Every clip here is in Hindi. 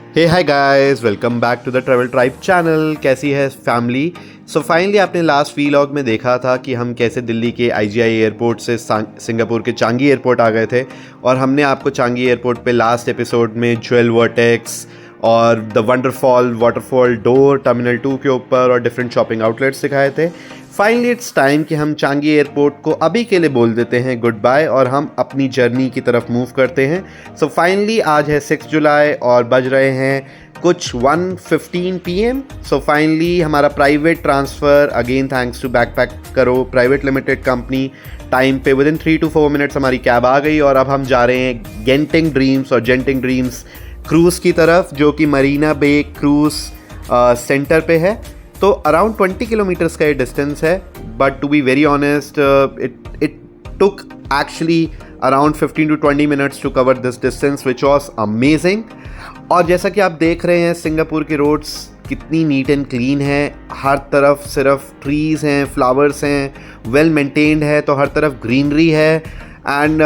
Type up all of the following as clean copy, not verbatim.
Hey hi guys, welcome back to the travel tribe channel. कैसी है फैमिली? सो फाइनली आपने लास्ट वीलॉग में देखा था कि हम कैसे दिल्ली के आईजीआई एयरपोर्ट से सिंगापुर के चांगी एयरपोर्ट आ गए थे, और हमने आपको चांगी एयरपोर्ट पे लास्ट एपिसोड में ज्वेल वर्टेक्स और the wonderful waterfall door terminal 2 के ऊपर और डिफरेंट शॉपिंग आउटलेट्स दिखाए थे। फाइनली इट्स टाइम कि हम चांगी एयरपोर्ट को अभी के लिए बोल देते हैं गुड बाय और हम अपनी जर्नी की तरफ मूव करते हैं। सो फाइनली आज है 6 जुलाई और बज रहे हैं कुछ 1:15 PM। सो फाइनली हमारा private transfer, again thanks to backpack Karo private limited company, time पे विदिन 3 to 4 मिनट्स हमारी कैब आ गई और अब हम जा रहे हैं गेंटिंग ड्रीम्स और जेंटिंग ड्रीम्स क्रूज़ की तरफ, जो कि मरीना बे क्रूज़ सेंटर पे है। तो अराउंड 20 किलोमीटर्स का ये डिस्टेंस है, but to be very honest it took actually around 15 to 20 minutes to cover this distance which was amazing. और जैसा कि आप देख रहे हैं सिंगापुर की रोड्स कितनी नीट एंड क्लीन है, हर तरफ सिर्फ ट्रीज़ हैं, फ्लावर्स हैं, वेल मेंटेन्ड है, तो हर तरफ ग्रीनरी है। एंड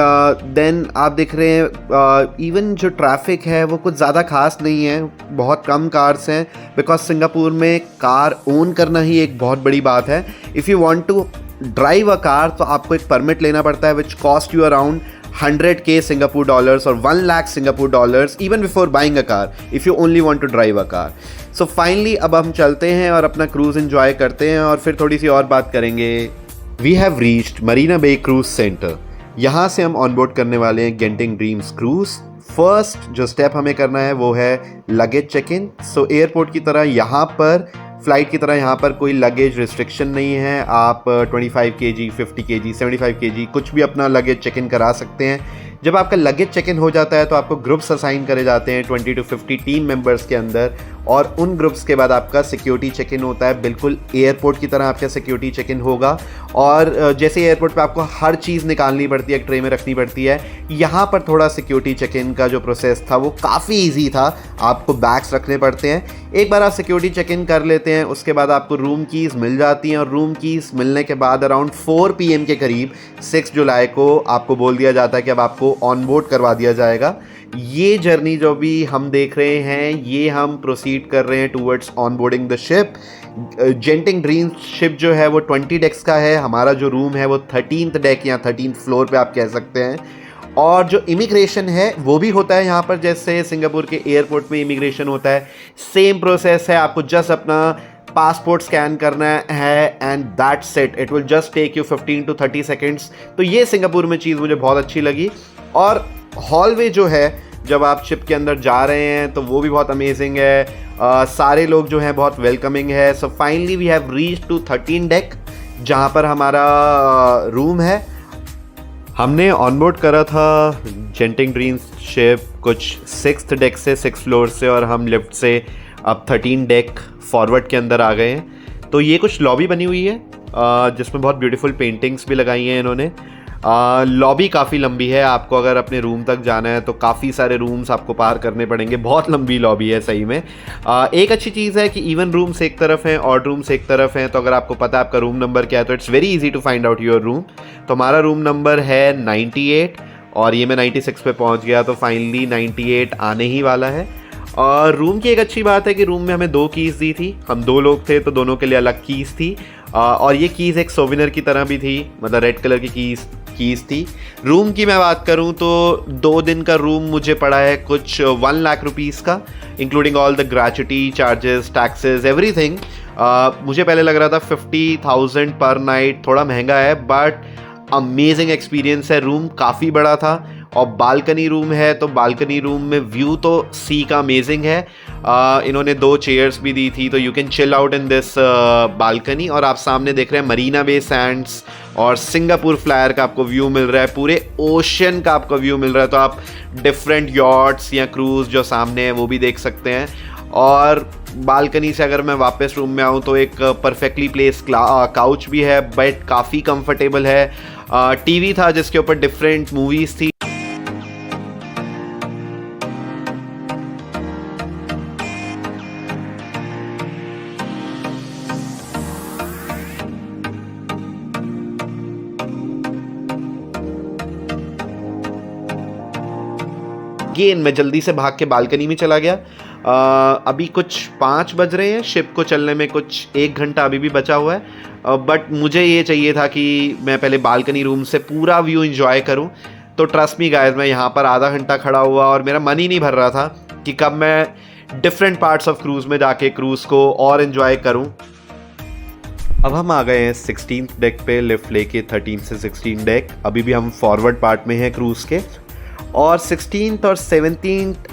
देन आप देख रहे हैं इवन जो ट्रैफिक है वो कुछ ज़्यादा खास नहीं है, बहुत कम कार्स हैं, बिकॉज सिंगापुर में कार ओन करना ही एक बहुत बड़ी बात है। If you want to drive a car तो आपको एक परमिट लेना पड़ता है which cost you around 100K Singapore dollars और 1 lakh Singapore dollars even before buying a car if you only want to drive a car. So finally अब हम चलते हैं और अपना क्रूज़ एंजॉय करते हैं और फिर थोड़ी सी और बात करेंगे। We have reached Marina Bay cruise centre. यहाँ से हम ऑनबोर्ड करने वाले हैं गेंटिंग ड्रीम्स क्रूज़। फर्स्ट जो स्टेप हमें करना है वो है luggage check in. So airport की तरह यहाँ पर, फ़्लाइट की तरह यहाँ पर कोई लगेज रिस्ट्रिक्शन नहीं है। आप 25 kg, 50 kg, 75 kg कुछ भी अपना लगेज चेक इन करा सकते हैं। जब आपका लगेज चेक इन हो जाता है तो आपको ग्रुप्स असाइन करे जाते हैं 20 to 50 टीम मेंबर्स के अंदर, और उन ग्रुप्स के बाद आपका सिक्योरिटी चेक इन होता है। बिल्कुल एयरपोर्ट की तरह आपका सिक्योरिटी चेक इन होगा, और जैसे एयरपोर्ट पे आपको हर चीज़ निकालनी पड़ती है, एक ट्रे में रखनी पड़ती है, यहाँ पर थोड़ा सिक्योरिटी चेक इन का जो प्रोसेस था वो काफ़ी ईजी था। आपको बैग्स रखने पड़ते हैं, एक बार आप सिक्योरिटी चेक इन कर लेते हैं उसके बाद आपको रूम कीज़ मिल जाती हैं, और रूम कीज़ मिलने के बाद अराउंड 4 PM के करीब 6 जुलाई को आपको बोल दिया जाता है कि अब आपको ऑनबोर्ड करवा दिया जाएगा। ये जर्नी जो भी हम देख रहे हैं ये हम प्रोसीड कर रहे हैं towards onboarding the ship. जेंटिंग dreams ship जो है वो 20 डेक्स का है, हमारा जो रूम है वो 13th डेक या 13th फ्लोर पे आप कह सकते हैं। और जो इमिग्रेशन है वो भी होता है यहाँ पर, जैसे सिंगापुर के एयरपोर्ट में इमिग्रेशन होता है, सेम प्रोसेस है। आपको जस्ट अपना पासपोर्ट स्कैन करना है and that's it, it will just take you 15 to 30 seconds. तो ये सिंगापुर में चीज़ मुझे बहुत अच्छी लगी। और हॉलवे जो है जब आप शिप के अंदर जा रहे हैं तो वो भी बहुत अमेजिंग है। सारे लोग जो हैं बहुत वेलकमिंग है। So finally we have reached to 13 deck जहाँ पर हमारा रूम है। हमने ऑनबोर्ड करा था जेंटिंग ड्रीम्स शिप कुछ 6th डेक से, 6 फ्लोर से, और हम लिफ्ट से अब 13 डेक फॉरवर्ड के अंदर आ गए हैं। तो ये कुछ लॉबी बनी हुई है जिसमें बहुत ब्यूटीफुल पेंटिंग्स भी लगाई हैं इन्होंने। लॉबी काफ़ी लंबी है, आपको अगर अपने रूम तक जाना है तो काफ़ी सारे रूम्स आपको पार करने पड़ेंगे, बहुत लंबी लॉबी है सही में। एक अच्छी चीज़ है कि इवन रूम्स एक तरफ हैं और रूम्स एक तरफ हैं, तो अगर आपको पता है आपका रूम नंबर क्या है तो it's very easy to find out your room. तो हमारा रूम नंबर है 98 और ये मैं 96 पे पहुंच गया, तो फाइनली 98 आने ही वाला है। और रूम की एक अच्छी बात है कि रूम में हमें 2 कीज़ दी थी, हम 2 लोग थे तो दोनों के लिए अलग कीज़ थी। और ये कीज़ एक सोविनर की तरह भी थी, मतलब रेड कलर की कीज़ थी। रूम की मैं बात करूं तो 2 दिन का रूम मुझे पड़ा है कुछ 1 लाख रुपीज़ का, including all the gratuity charges, taxes, everything. मुझे पहले लग रहा था 50,000 पर नाइट, थोड़ा महंगा है, बट अमेजिंग एक्सपीरियंस है। रूम काफ़ी बड़ा था और बालकनी रूम है, तो बालकनी रूम में व्यू तो सी का अमेजिंग है। इन्होंने 2 चेयर्स भी दी थी, तो you can chill out in this balcony. और आप सामने देख रहे हैं मरीना बे सैंड्स और सिंगापुर फ्लायर का आपको व्यू मिल रहा है, पूरे ओशन का आपको व्यू मिल रहा है। तो आप डिफरेंट यॉट्स या क्रूज़ जो सामने है वो भी देख सकते हैं। और बालकनी से अगर मैं वापस रूम में आऊँ तो एक परफेक्टली प्लेस काउच भी है, बेड काफ़ी कंफर्टेबल है। टीवी था जिसके ऊपर डिफरेंट मूवीज़ थी। अगेन मैं जल्दी से भाग के बालकनी में चला गया। अभी कुछ 5 बज रहे हैं, शिप को चलने में कुछ 1 घंटा अभी भी बचा हुआ है, बट मुझे ये चाहिए था कि मैं पहले बालकनी रूम से पूरा व्यू एंजॉय करूं। तो ट्रस्ट मी गाइस, मैं यहाँ पर आधा घंटा खड़ा हुआ और मेरा मन ही नहीं भर रहा था कि कब मैं डिफरेंट पार्ट्स ऑफ क्रूज़ में जाके क्रूज़ को और एंजॉय करूं। अब हम आ गए हैं 16th डेक पे, लिफ्ट लेके 13 से 16 डेक। अभी भी हम फॉरवर्ड पार्ट में हैं क्रूज़ के, और 16th और 17th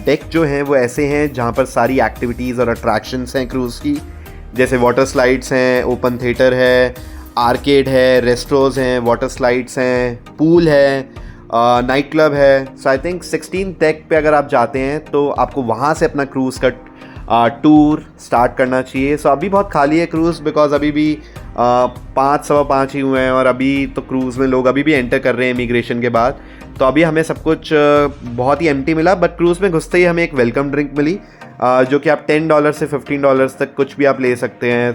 डेक जो हैं वो ऐसे हैं जहाँ पर सारी एक्टिविटीज़ और अट्रैक्शंस हैं क्रूज़ की, जैसे वाटर स्लाइड्स हैं, ओपन थिएटर है, आर्केड है, रेस्टोरेंट्स हैं, वाटर स्लाइड्स हैं, पूल है, नाइट क्लब है। So I think 16th deck पे अगर आप जाते हैं तो आपको वहाँ से अपना क्रूज़ का टूर स्टार्ट करना चाहिए। सो अभी बहुत खाली है क्रूज़, बिकॉज अभी भी 5 सवा 5 ही हुए हैं, और अभी तो क्रूज़ में लोग अभी भी एंटर कर रहे हैं इमिग्रेशन के बाद। तो अभी हमें सब कुछ बहुत ही एम्प्टी मिला, बट क्रूज़ में घुसते ही हमें एक वेलकम ड्रिंक मिली, जो कि आप $10 से $15 तक कुछ भी आप ले सकते हैं।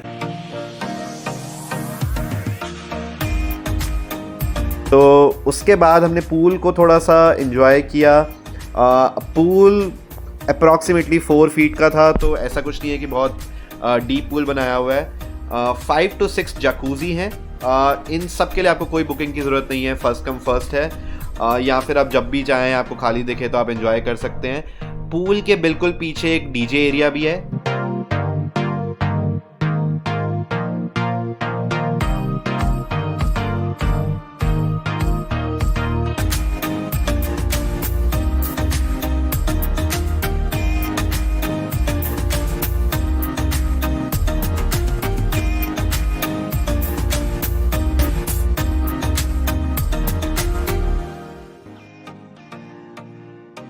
तो उसके बाद हमने पूल को थोड़ा सा एंजॉय किया। पूल अप्रॉक्सीमेटली 4 फीट का था, तो ऐसा कुछ नहीं है कि बहुत डीप पूल बनाया हुआ है। 5 to 6 जकूज़ी हैं। इन सब के लिए आपको कोई बुकिंग की ज़रूरत नहीं है, फर्स्ट कम फर्स्ट है, या फिर आप जब भी चाहें आपको खाली दिखे तो आप एंजॉय कर सकते हैं। पूल के बिल्कुल पीछे एक डीजे एरिया भी है।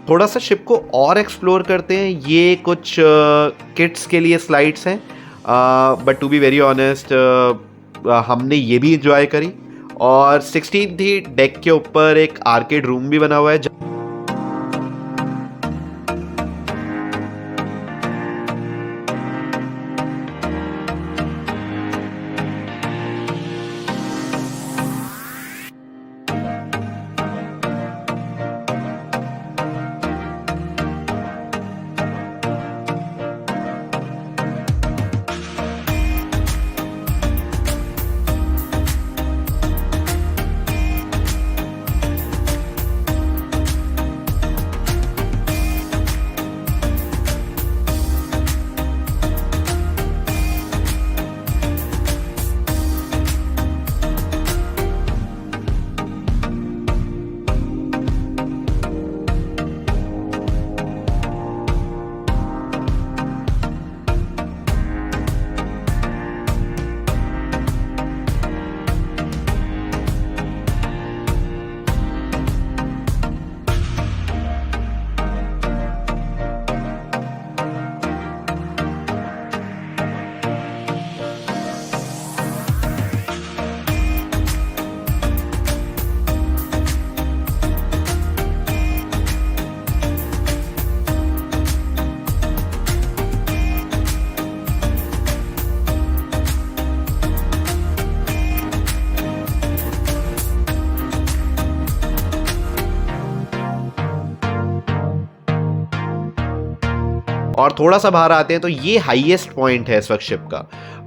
थोड़ा सा शिप को और एक्सप्लोर करते हैं। ये कुछ किड्स के लिए स्लाइड्स हैं, but to be very honest हमने ये भी इंजॉय करी। और 16th डेक के ऊपर एक आर्केड रूम भी बना हुआ है। और थोड़ा सा बाहर आते हैं तो ये हाईएस्ट पॉइंट है इस वक्त शिप का।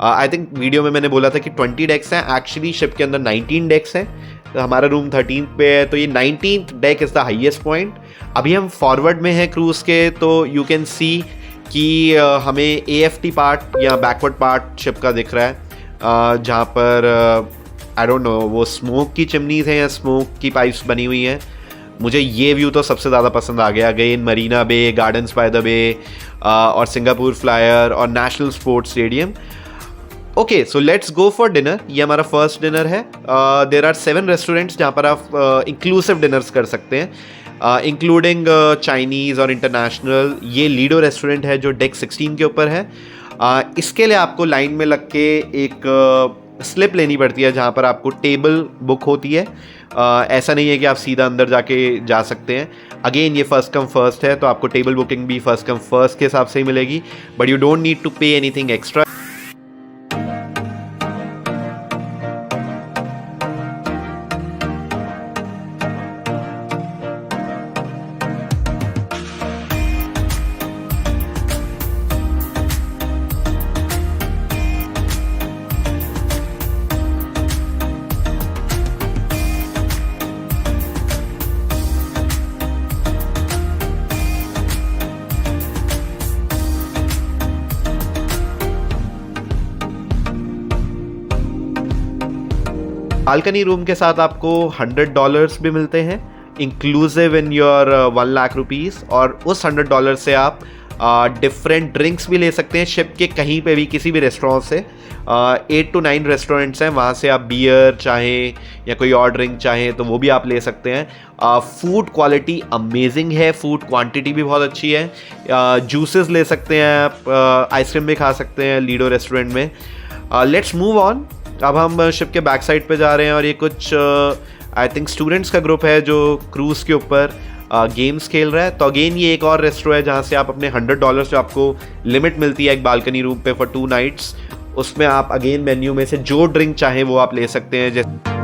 आई थिंक वीडियो में मैंने बोला था कि 20 डेक्स हैं, एक्चुअली शिप के अंदर 19 डेक्स हैं। तो हमारा रूम 13th पे है, तो ये 19th deck is the highest point. अभी हम फॉरवर्ड में हैं क्रूज़ के, तो यू कैन सी कि हमें AFT पार्ट या बैकवर्ड पार्ट शिप का दिख रहा है, जहाँ पर आई डोंट नो वो स्मोक की चिमनीज़ हैं या स्मोक की पाइप्स बनी हुई हैं। मुझे ये व्यू तो सबसे ज़्यादा पसंद आ गया। Again Marina Bay, gardens by the bay, और सिंगापुर फ्लायर और national sports stadium. Okay, so let's go for dinner. ये हमारा फर्स्ट डिनर है। देर आर 7 रेस्टोरेंट्स जहाँ पर आप इंक्लूसिव डिनर्स कर सकते हैं, इंक्लूडिंग चाइनीज़ और इंटरनेशनल। ये लीडो रेस्टोरेंट है जो डेक 16 के ऊपर है। इसके लिए आपको लाइन में लग के एक स्लिप लेनी पड़ती है जहाँ पर आपको टेबल बुक होती है। ऐसा नहीं है कि आप सीधा अंदर जाके जा सकते हैं। अगेन ये फर्स्ट कम फर्स्ट है, तो आपको टेबल बुकिंग भी फर्स्ट कम फर्स्ट के हिसाब से ही मिलेगी, but you don't need to pay anything extra. Balcony room के साथ आपको $100 भी मिलते हैं inclusive in your 1 lakh rupees, और उस $100 से आप डिफरेंट ड्रिंक्स भी ले सकते हैं शिप के कहीं पे भी, किसी भी रेस्टोरेंट से। 8 to 9 रेस्टोरेंट्स हैं, वहाँ से आप बियर चाहें या कोई और ड्रिंक चाहें तो वो भी आप ले सकते हैं। फूड क्वालिटी अमेजिंग है, फूड क्वांटिटी भी बहुत अच्छी है। जूसेस ले सकते हैं आप, आइसक्रीम भी खा सकते हैं लीडो रेस्टोरेंट में। Let's move on. अब हम शिप के बैक साइड पे जा रहे हैं और ये कुछ आई थिंक स्टूडेंट्स का ग्रुप है जो क्रूज़ के ऊपर गेम्स खेल रहा है। तो अगेन ये एक और रेस्टोरेंट है जहाँ से आप अपने $100 जो आपको लिमिट मिलती है एक बालकनी रूम पे फॉर 2 नाइट्स, उसमें आप अगेन मेन्यू में से जो ड्रिंक चाहें वो आप ले सकते हैं। जैसे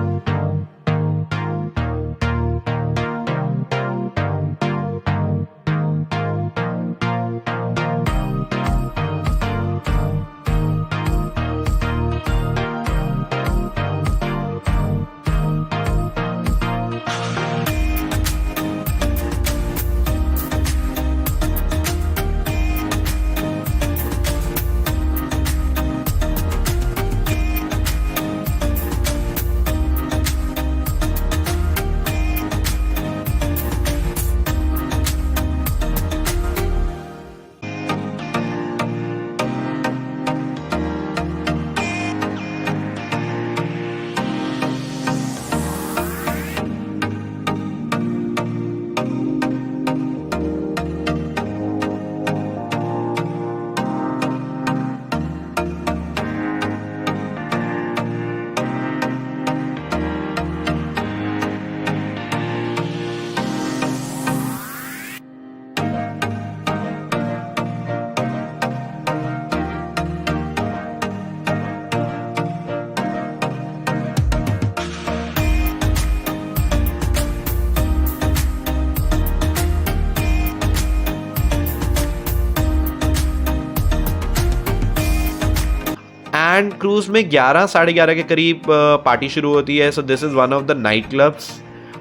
एंड क्रूज में 11 साढ़े 11 के करीब पार्टी शुरू होती है। So this is one of the night clubs,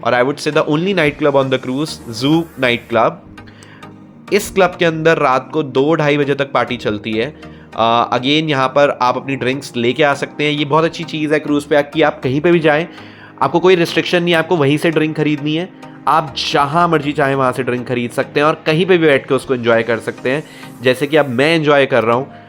और I would say the only night club on the cruise, Zouk night club. इस क्लब के अंदर रात को 2-2:30 बजे तक पार्टी चलती है। अगेन यहाँ पर आप अपनी ड्रिंक्स लेके आ सकते हैं। ये बहुत अच्छी चीज़ है क्रूज़ पे कि आप कहीं पे भी जाएं, आपको कोई रिस्ट्रिक्शन नहीं है, आपको वहीं से ड्रिंक खरीदनी है, आप जहाँ मर्जी चाहें वहाँ से ड्रिंक खरीद सकते हैं और कहीं पे भी बैठ के उसको एंजॉय कर सकते हैं, जैसे कि अब मैं एंजॉय कर रहा हूँ।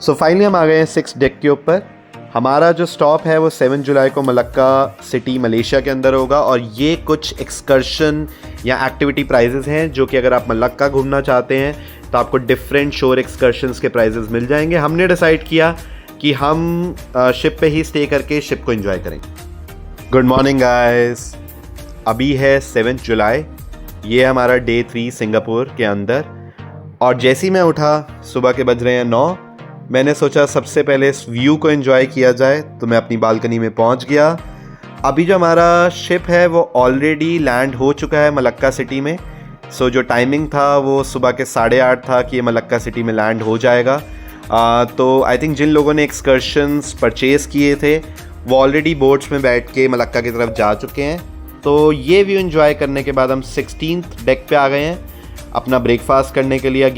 सो फाइनली हम आ गए हैं 6 डेक के ऊपर। हमारा जो स्टॉप है वो 7 जुलाई को मलक्का सिटी मलेशिया के अंदर होगा, और ये कुछ एक्सकर्शन या एक्टिविटी प्राइजेस हैं जो कि अगर आप मलक्का घूमना चाहते हैं तो आपको डिफरेंट शोर एक्सकर्शंस के प्राइजेस मिल जाएंगे। हमने डिसाइड किया कि हम शिप पे ही स्टे करके शिप को एंजॉय करेंगे। गुड मॉर्निंग गाइस, अभी है 7 जुलाई, ये हमारा डे 3 सिंगापुर के अंदर, और जैसे ही मैं उठा सुबह के बज रहे हैं 9, मैंने सोचा सबसे पहले इस व्यू को एंजॉय किया जाए, तो मैं अपनी बालकनी में पहुंच गया। अभी जो हमारा शिप है वो ऑलरेडी लैंड हो चुका है मलक्का सिटी में। सो जो टाइमिंग था वो सुबह के 8:30 था कि ये मलक्का सिटी में लैंड हो जाएगा। तो आई थिंक जिन लोगों ने एक्सकर्शंस परचेज़ किए थे वो ऑलरेडी बोट्स में बैठ के मलक्का की तरफ जा चुके हैं। तो ये व्यू एंजॉय करने के बाद हम 16th डेक पे आ गए हैं अपना ब्रेकफास्ट करने के लिए।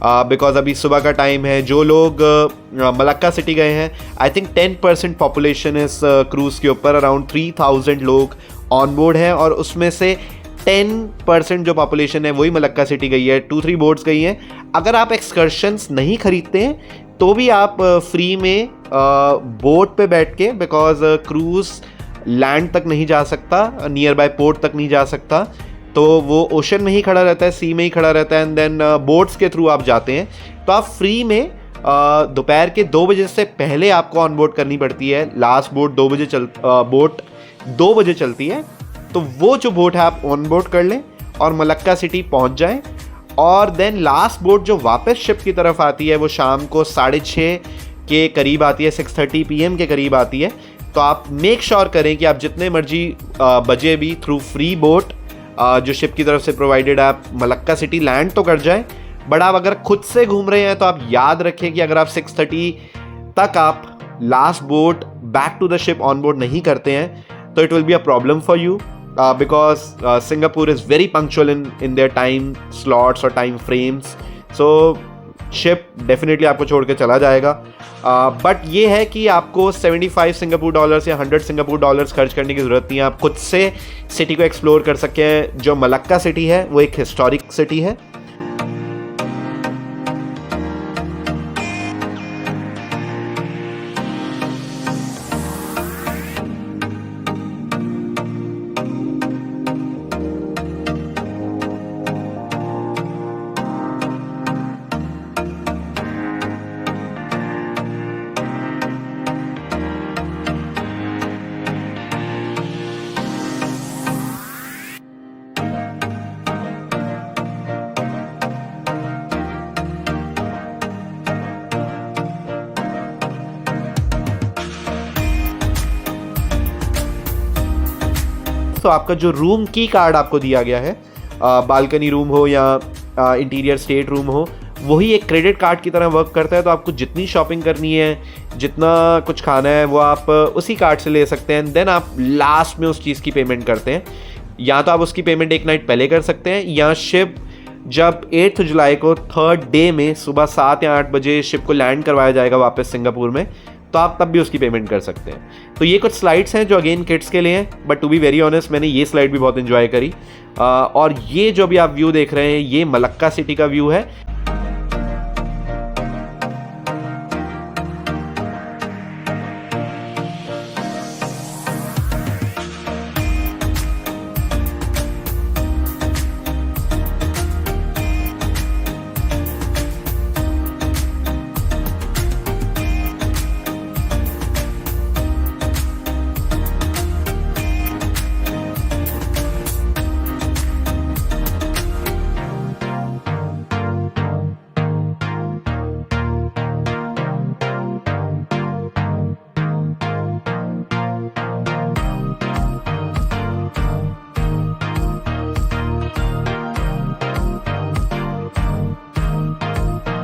बिकॉज अभी सुबह का टाइम है। जो लोग मलक्का सिटी गए हैं, आई थिंक 10% पॉपुलेशन इस क्रूज़ के ऊपर, अराउंड 3000 लोग ऑन बोर्ड हैं, और उसमें से 10% जो पॉपुलेशन है वही मलक्का सिटी गई है, 2-3 बोट्स गई हैं। अगर आप एक्सकर्शंस नहीं खरीदते हैं तो भी आप फ्री में बोट पे बैठ के, बिकॉज क्रूज़ लैंड तक नहीं जा सकता, नियर बाय पोर्ट तक नहीं जा सकता, तो वो ओशन में ही खड़ा रहता है, सी में ही खड़ा रहता है, एंड देन बोट्स के थ्रू आप जाते हैं। तो आप फ्री में दोपहर के 2 बजे से पहले आपको ऑन बोर्ड करनी पड़ती है। लास्ट बोट 2 बजे बोट 2 बजे चलती है, तो वो जो बोट है आप ऑन बोर्ड कर लें और मलक्का सिटी पहुंच जाएं। और देन लास्ट बोट जो वापस शिप की तरफ आती है वो शाम को 6:30 के करीब आती है, 6:30 PM के करीब आती है। तो आप मेक श्योर करें कि आप जितने मर्जी बजे भी थ्रू फ्री बोट जो शिप की तरफ से प्रोवाइडेड आप मलक्का सिटी लैंड तो कर जाएं। बट आप अगर खुद से घूम रहे हैं तो आप याद रखें कि अगर आप 6:30 तक आप last boat back to the ship on board नहीं करते हैं तो it will be a problem for you, because Singapore is very punctual in their time slots और time frames. So ship definitely आपको छोड़ के चला जाएगा। बट ये है कि आपको 75 सिंगापुर डॉलर्स या 100 सिंगापुर डॉलर्स खर्च करने की ज़रूरत नहीं है। आप खुद से सिटी को एक्सप्लोर कर सकते हैं। जो मलक्का सिटी है वो एक हिस्टोरिक सिटी है। तो आपका जो रूम की कार्ड आपको दिया गया है, बालकनी रूम हो या इंटीरियर स्टेट रूम हो, वही एक क्रेडिट कार्ड की तरह वर्क करता है। तो आपको जितनी शॉपिंग करनी है, जितना कुछ खाना है, वो आप उसी कार्ड से ले सकते हैं। देन आप लास्ट में उस चीज़ की पेमेंट करते हैं। या तो आप उसकी पेमेंट एक नाइट पहले कर सकते हैं, या शिप जब 8 जुलाई को 3rd डे में सुबह 7 या 8 बजे शिप को लैंड करवाया जाएगा वापस सिंगापुर में, तो आप तब भी उसकी पेमेंट कर सकते हैं। तो ये कुछ स्लाइड्स हैं जो अगेन किड्स के लिए हैं, but to be very honest मैंने ये स्लाइड भी बहुत एंजॉय करी। और ये जो भी आप व्यू देख रहे हैं ये मलक्का सिटी का व्यू है।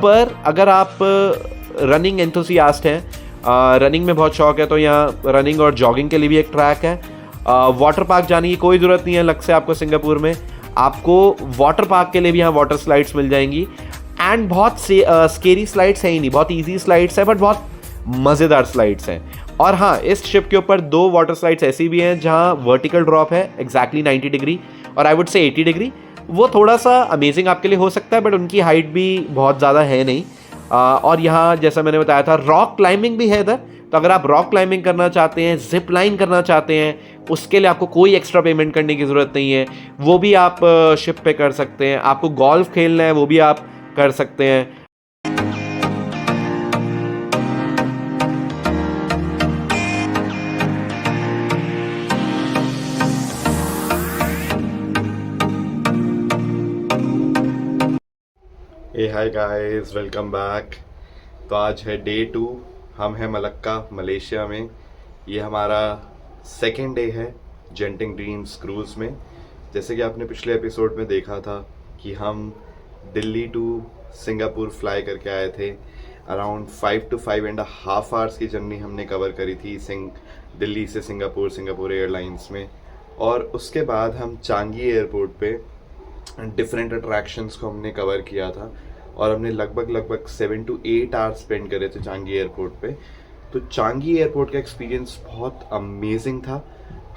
पर अगर आप रनिंग एंथुसियास्ट हैं, रनिंग में बहुत शौक है, तो यहाँ रनिंग और जॉगिंग के लिए भी एक ट्रैक है। वाटर पार्क जाने की कोई ज़रूरत नहीं है अलग से आपको सिंगापुर में। आपको वाटर पार्क के लिए भी यहाँ वाटर स्लाइड्स मिल जाएंगी, एंड बहुत स्केरी स्लाइड्स हैं ही नहीं, बहुत ईजी स्लाइड्स हैं, बट बहुत मज़ेदार स्लाइड्स हैं। और हाँ, इस शिप के ऊपर 2 वाटर स्लाइड्स ऐसी भी हैं जहाँ वर्टिकल ड्रॉप है एग्जैक्टली 90 डिग्री, और आई वुड से 80 डिग्री। वो थोड़ा सा अमेजिंग आपके लिए हो सकता है, बट उनकी हाइट भी बहुत ज़्यादा है नहीं। और यहाँ जैसा मैंने बताया था रॉक क्लाइंबिंग भी है इधर। तो अगर आप रॉक क्लाइंबिंग करना चाहते हैं, जिप लाइन करना चाहते हैं, उसके लिए आपको कोई एक्स्ट्रा पेमेंट करने की ज़रूरत नहीं है, वो भी आप शिप पे कर सकते हैं। आपको गोल्फ खेलना है वो भी आप कर सकते हैं। ए हाय गाइस, वेलकम बैक। तो आज है डे 2, हम हैं मलक्का मलेशिया में। ये हमारा सेकेंड डे है जेंटिंग ड्रीम्स क्रूज़ में। जैसे कि आपने पिछले एपिसोड में देखा था कि हम दिल्ली टू सिंगापुर फ्लाई करके आए थे। अराउंड 5 to 5.5 आवर्स की जर्नी हमने कवर करी थी दिल्ली से सिंगापुर एयरलाइंस में। और उसके बाद हम चांगी एयरपोर्ट पे डिफरेंट अट्रैक्शंस को हमने कवर किया था। और हमने लगभग 7 to 8 आवर्स स्पेंड करे थे चांगी एयरपोर्ट पे। तो चांगी एयरपोर्ट का एक्सपीरियंस बहुत अमेजिंग था।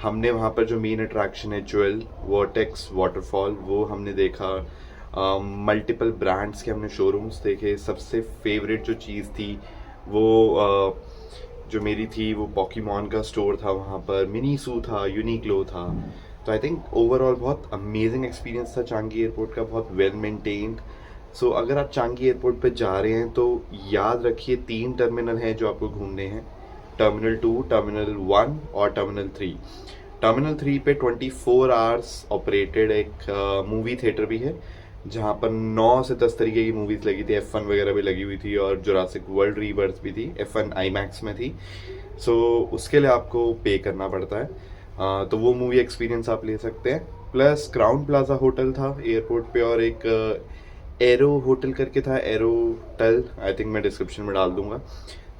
हमने वहाँ पर जो मेन अट्रैक्शन है ज्वेल वर्टेक्स वाटरफॉल वो हमने देखा, मल्टीपल ब्रांड्स के हमने शोरूम्स देखे। सबसे फेवरेट जो चीज़ थी वो जो मेरी थी वो पॉकीमॉन का स्टोर था, वहाँ पर मिनीसू था, यूनिक्लो था। तो आई थिंक ओवरऑल बहुत अमेजिंग एक्सपीरियंस था चांगी एयरपोर्ट का, बहुत वेल मेंटेन्ड। सो अगर आप चांगी एयरपोर्ट पर जा रहे हैं तो याद रखिए 3 टर्मिनल हैं जो आपको घूमने हैं, टर्मिनल 2, टर्मिनल 1 और टर्मिनल 3। टर्मिनल 3 पे 24 आवर्स ऑपरेटेड एक मूवी थिएटर भी है जहाँ पर 9 से 10 तरीके की मूवीज़ लगी थी, F1 वगैरह भी लगी हुई थी और जुरासिक वर्ल्ड रीबर्थ भी थी, F1 IMAX में थी। सो उसके लिए आपको पे करना पड़ता है। तो वो मूवी एक्सपीरियंस आप ले सकते हैं। प्लस क्राउन प्लाजा होटल था एयरपोर्ट पे और एक एरो होटल करके था, एरोटल, आई थिंक मैं डिस्क्रिप्शन में डाल दूंगा।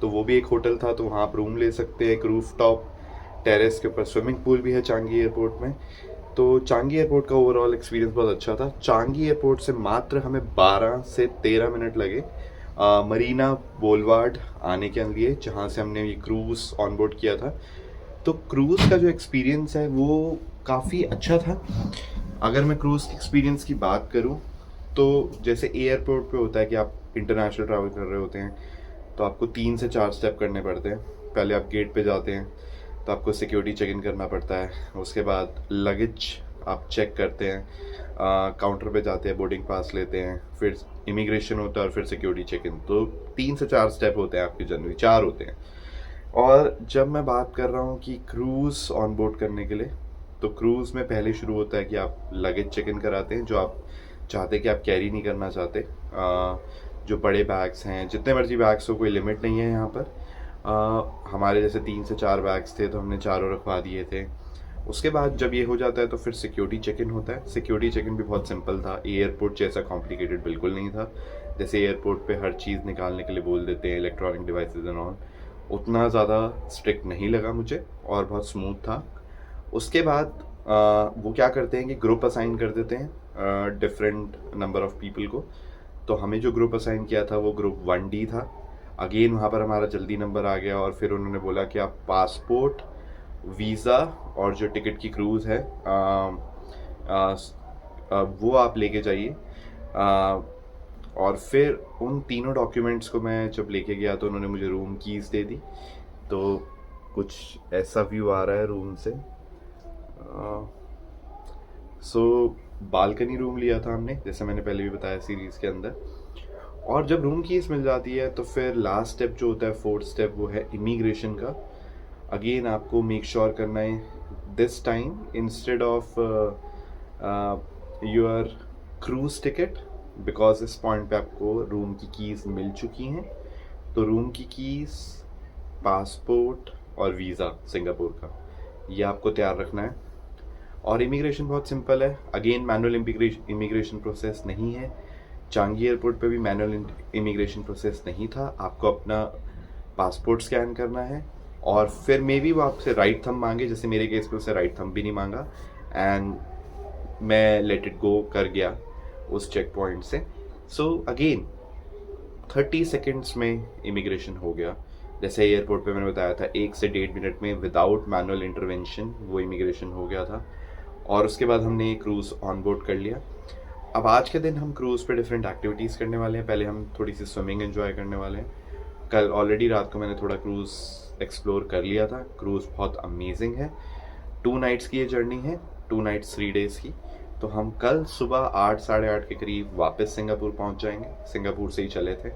तो वो भी एक होटल था, तो वहाँ आप रूम ले सकते हैं। एक रूफ टॉप टेरेस के ऊपर स्विमिंग पूल भी है चांगी एयरपोर्ट में। तो चांगी एयरपोर्ट का ओवरऑल एक्सपीरियंस बहुत अच्छा था। चांगी एयरपोर्ट से मात्र हमें 12 से 13 मिनट लगे मरीना बोलवार्ड आने के लिए, जहाँ से हमने ये क्रूज़ ऑन बोर्ड किया था। तो क्रूज़ का जो एक्सपीरियंस है वो काफ़ी अच्छा था। अगर मैं क्रूज़ एक्सपीरियंस की बात करूँ तो जैसे एयरपोर्ट पे होता है कि आप इंटरनेशनल ट्रैवल कर रहे होते हैं तो आपको 3 से 4 स्टेप करने पड़ते हैं। पहले आप गेट पे जाते हैं तो आपको सिक्योरिटी चेक इन करना पड़ता है, उसके बाद लगेज आप चेक करते हैं, काउंटर पे जाते हैं, बोर्डिंग पास लेते हैं, फिर इमिग्रेशन होता है और फिर सिक्योरिटी चेक इन। तो 3 से 4 स्टेप होते हैं आपके, जनरली 4 होते हैं। और जब मैं बात कर रहा हूँ कि क्रूज़ ऑन बोर्ड करने के लिए, तो क्रूज़ में पहले शुरू होता है कि आप लगेज चेक इन कराते हैं, जो आप चाहते कि आप कैरी नहीं करना चाहते। जो बड़े बैग्स हैं, जितने मर्जी बैग्स हो, कोई लिमिट नहीं है यहाँ पर। हमारे जैसे 3 से 4 बैग्स थे तो हमने चारों रखवा दिए थे। उसके बाद जब ये हो जाता है तो फिर सिक्योरिटी चेक इन होता है। सिक्योरिटी चेक इन भी बहुत सिंपल था, एयरपोर्ट जैसा कॉम्प्लिकेटेड बिल्कुल नहीं था। जैसे एयरपोर्ट पे हर चीज़ निकालने के लिए बोल देते हैं, इलेक्ट्रॉनिक डिवाइसेज एंड ऑल, उतना ज़्यादा स्ट्रिक्ट नहीं लगा मुझे और बहुत स्मूथ था। उसके बाद वो क्या करते हैं कि ग्रुप असाइन कर देते हैं डिफरेंट नंबर ऑफ पीपल को। तो हमें जो ग्रुप असाइन किया था वो ग्रुप 1D था। अगेन वहाँ पर हमारा जल्दी नंबर आ गया और फिर उन्होंने बोला कि आप पासपोर्ट, वीज़ा और जो टिकट की क्रूज़ है वो आप लेके जाइए। और फिर उन तीनों डॉक्यूमेंट्स को मैं जब लेके गया तो उन्होंने मुझे रूम कीज़ दे दी। तो कुछ ऐसा व्यू आ रहा है रूम से। सो बालकनी रूम लिया था हमने, जैसे मैंने पहले भी बताया सीरीज़ के अंदर। और जब रूम कीज़ मिल जाती है तो फिर लास्ट स्टेप जो होता है, 4th स्टेप, वो है इमिग्रेशन का। अगेन आपको मेक श्योर करना है this time instead of your cruise ticket, because इस पॉइंट पे आपको रूम की कीज़ मिल चुकी हैं। तो रूम की कीज़, पासपोर्ट और वीज़ा सिंगापुर का, ये आपको तैयार रखना है। और इमिग्रेशन बहुत सिंपल है। अगेन मैनुअल इमिग्रेशन प्रोसेस नहीं है। चांगी एयरपोर्ट पे भी मैनुअल इमिग्रेशन प्रोसेस नहीं था। आपको अपना पासपोर्ट स्कैन करना है और फिर मे बी वो आपसे राइट थंब मांगे, जैसे मेरे केस पे उससे राइट थंब भी नहीं मांगा एंड मैं लेट इट गो कर गया उस चेक पॉइंट से। सो अगेन 30 सेकेंड्स में इमिग्रेशन हो गया। जैसे एयरपोर्ट पे मैंने बताया था 1 से 1.5 मिनट में विदाउट मैनुअल इंटरवेंशन वो इमिग्रेशन हो गया था। और उसके बाद हमने क्रूज़ ऑन बोर्ड कर लिया। अब आज के दिन हम क्रूज़ पे डिफरेंट एक्टिविटीज़ करने वाले हैं। पहले हम थोड़ी सी स्विमिंग एंजॉय करने वाले हैं। कल ऑलरेडी रात को मैंने थोड़ा क्रूज़ एक्सप्लोर कर लिया था। क्रूज़ बहुत अमेजिंग है। 2 नाइट्स की ये जर्नी है, 2 नाइट्स 3 डेज़ की। तो हम कल सुबह 8, साढ़े 8 के करीब वापस सिंगापुर पहुंच जाएंगे। सिंगापुर से ही चले थे।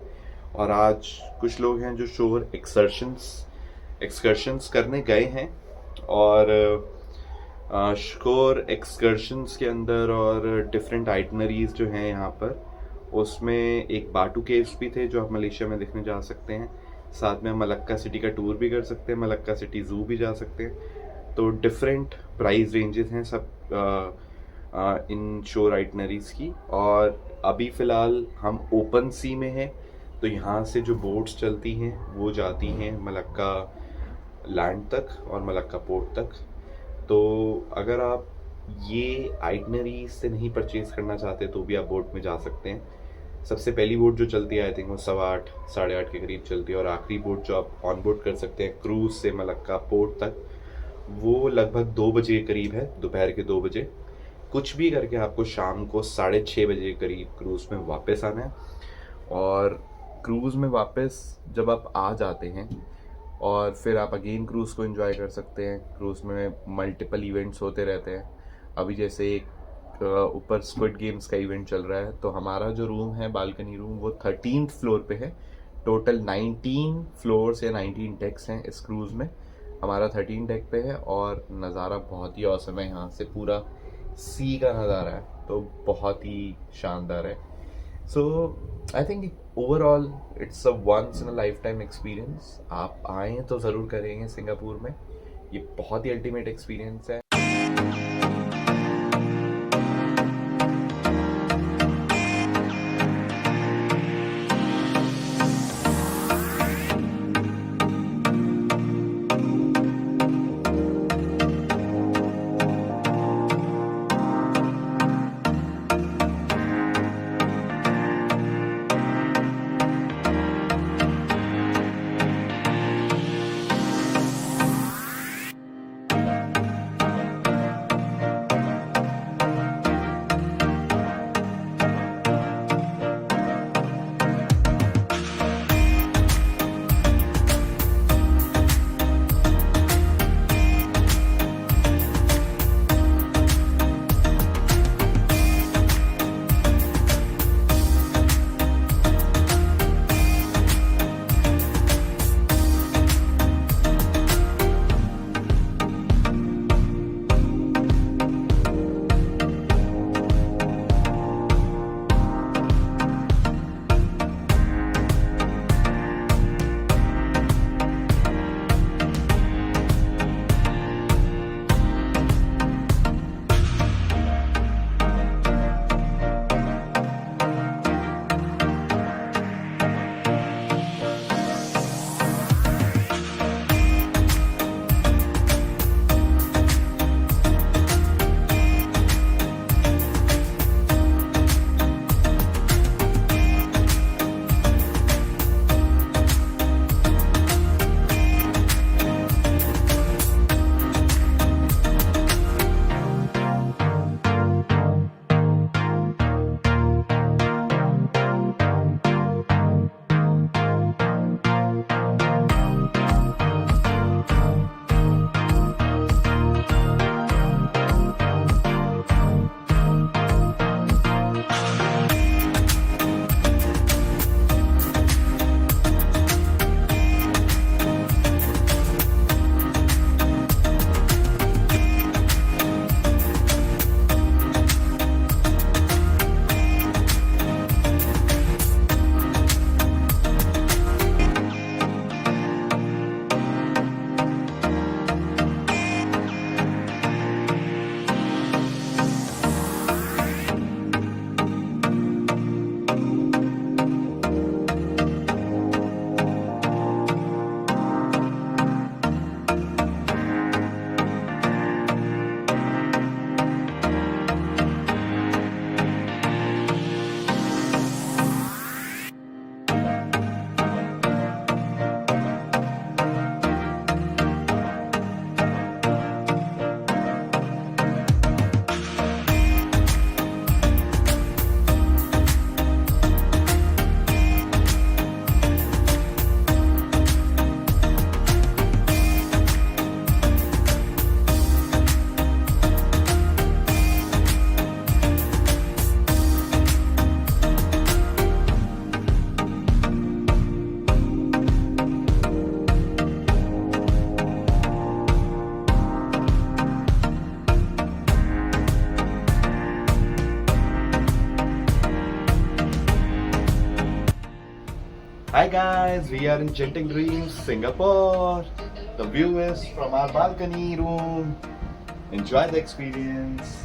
और आज कुछ लोग हैं जो शोर एक्सकर्शंस करने गए हैं और शोर एक्सकर्शंस के अंदर और डिफरेंट आइटनरीज जो हैं यहाँ पर, उसमें एक बाटू केव्स भी थे जो आप मलेशिया में देखने जा सकते हैं। साथ में मलक्का सिटी का टूर भी कर सकते हैं, मलक्का सिटी ज़ू भी जा सकते हैं। तो डिफरेंट प्राइस रेंजेस हैं सब इन शोर आइटनरीज की। और अभी फ़िलहाल हम ओपन सी में हैं, तो यहाँ से जो बोट्स चलती हैं वो जाती हैं मलक्का लैंड तक और मलक्का पोर्ट तक। तो अगर आप ये आइटनरी से नहीं परचेज़ करना चाहते तो भी आप बोट में जा सकते हैं। सबसे पहली बोट जो चलती है आई थिंक वो 8:15 8:30 के करीब चलती है, और आखिरी बोट जो आप ऑन बोर्ड कर सकते हैं क्रूज़ से मलक्का पोर्ट तक, वो लगभग 2 बजे के करीब है, दोपहर के 2 बजे। कुछ भी करके आपको शाम को 6:30 बजे के करीब क्रूज़ में वापस आना है। और क्रूज़ में वापस जब आप आ जाते हैं और फिर आप अगेन क्रूज़ को एंजॉय कर सकते हैं। क्रूज़ में मल्टीपल इवेंट्स होते रहते हैं। अभी जैसे एक ऊपर स्क्विड गेम्स का इवेंट चल रहा है, तो हमारा जो रूम है बालकनी रूम वो 13th फ्लोर पे है। टोटल 19 फ्लोर्स या 19 डेक्स हैं इस क्रूज़ में, हमारा 13 डेक पे है। और नज़ारा बहुत ही औसम है, यहाँ से पूरा सी का नज़ारा है, तो बहुत ही शानदार है। So I think overall it's a once in a lifetime experience. आप आएँ तो ज़रूर करेंगे सिंगापुर में, ये बहुत ही अल्टीमेट एक्सपीरियंस है। Hi guys, we are in Genting Dreams, Singapore. The view is from our balcony room. Enjoy the experience.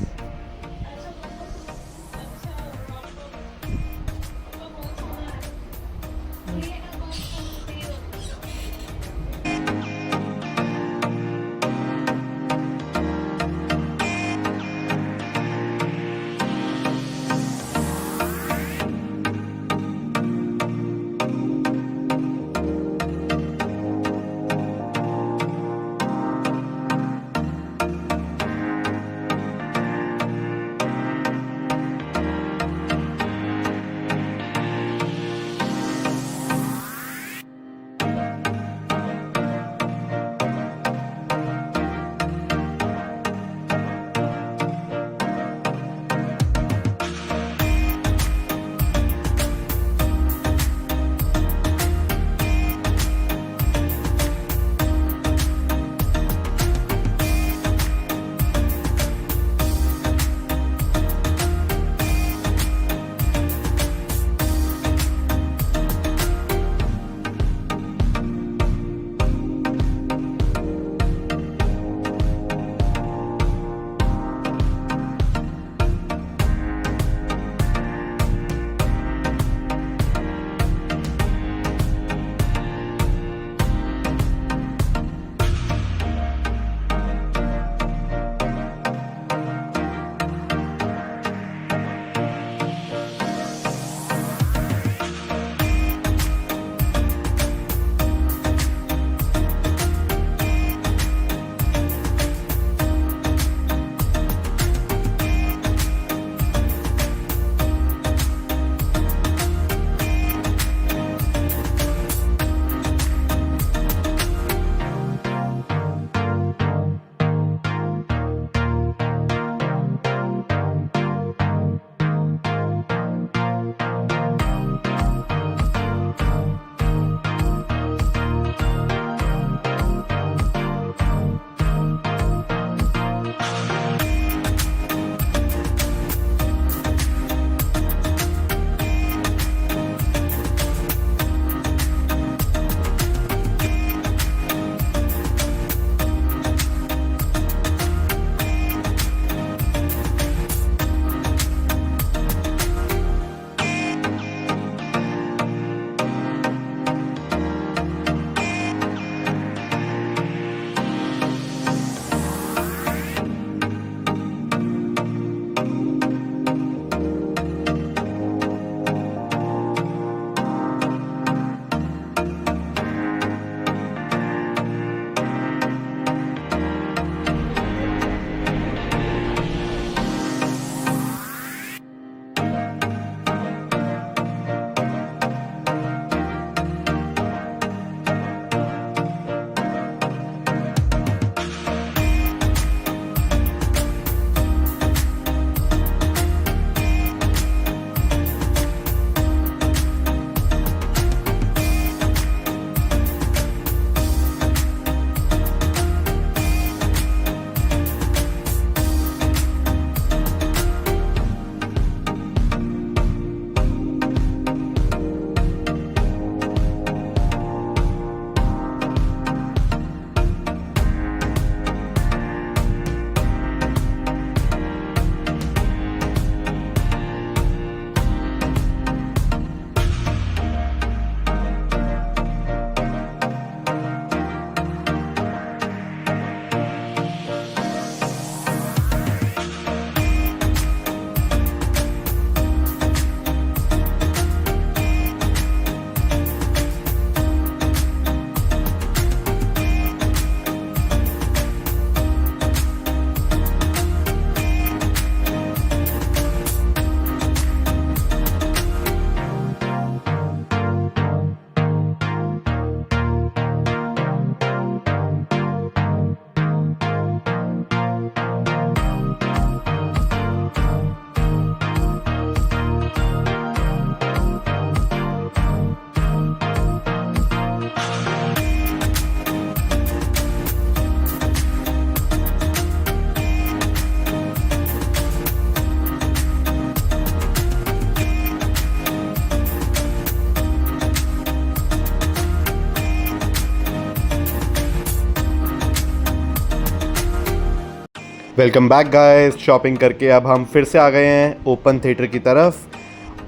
Welcome back guys. Shopping करके अब हम फिर से आ गए हैं ओपन थिएटर की तरफ,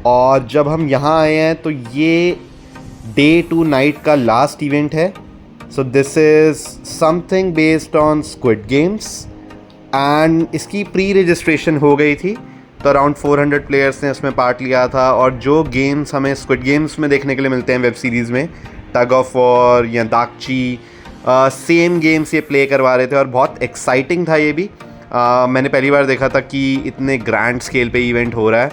और जब हम यहाँ आए हैं तो ये डे टू नाइट का लास्ट इवेंट है। So this is something based on squid games, and इसकी प्री रजिस्ट्रेशन हो गई थी, तो अराउंड 400 प्लेयर्स ने इसमें पार्ट लिया था। और जो गेम्स हमें स्क्विड गेम्स में देखने के लिए मिलते हैं वेब सीरीज़ में, टग ऑफ वॉर या दागची, सेम गेम्स ये प्ले करवा रहे थे, और बहुत एक्साइटिंग था ये भी। मैंने पहली बार देखा था कि इतने ग्रैंड स्केल पे इवेंट हो रहा है।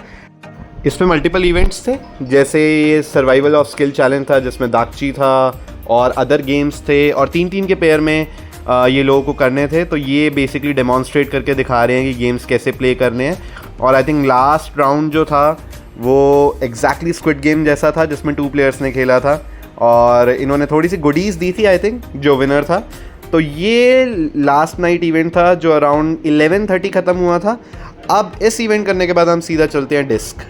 इसमें मल्टीपल इवेंट्स थे, जैसे ये सर्वाइवल ऑफ स्किल चैलेंज था जिसमें दागची था, और अदर गेम्स थे, और 3-3 के पेयर में ये लोगों को करने थे। तो ये बेसिकली डेमॉन्स्ट्रेट करके दिखा रहे हैं कि गेम्स कैसे प्ले करने हैं। और आई थिंक लास्ट राउंड जो था वो एग्जैक्टली स्क्विड गेम जैसा था, जिसमें 2 प्लेयर्स ने खेला था, और इन्होंने थोड़ी सी गुडीज़ दी थी आई थिंक जो विनर था। तो ये लास्ट नाइट इवेंट था जो अराउंड 11:30 ख़त्म हुआ था। अब इस इवेंट करने के बाद हम सीधा चलते हैं डिस्क।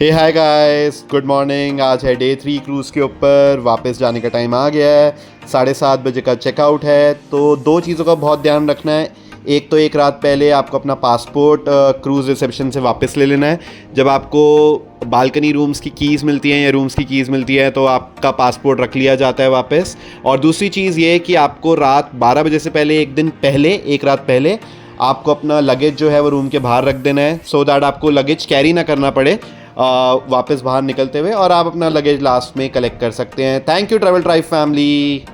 हे हाय गाइस, गुड मॉर्निंग। आज है डे 3 क्रूज़ के ऊपर। वापस जाने का टाइम आ गया है। 7:30 बजे का चेकआउट है। तो 2 चीज़ों का बहुत ध्यान रखना है। एक तो एक रात पहले आपको अपना पासपोर्ट क्रूज़ रिसेप्शन से वापस ले लेना है। जब आपको बालकनी रूम्स की कीज़ मिलती हैं या रूम्स की कीज़ मिलती है तो आपका पासपोर्ट रख लिया जाता है वापस। और दूसरी चीज़ ये कि आपको रात 12 बजे से पहले, एक रात पहले आपको अपना लगेज जो है वो रूम के बाहर रख देना है, सो दैट आपको लगेज कैरी ना करना पड़े वापस बाहर निकलते हुए, और आप अपना लगेज लास्ट में कलेक्ट कर सकते हैं। Thank you travel tribe family.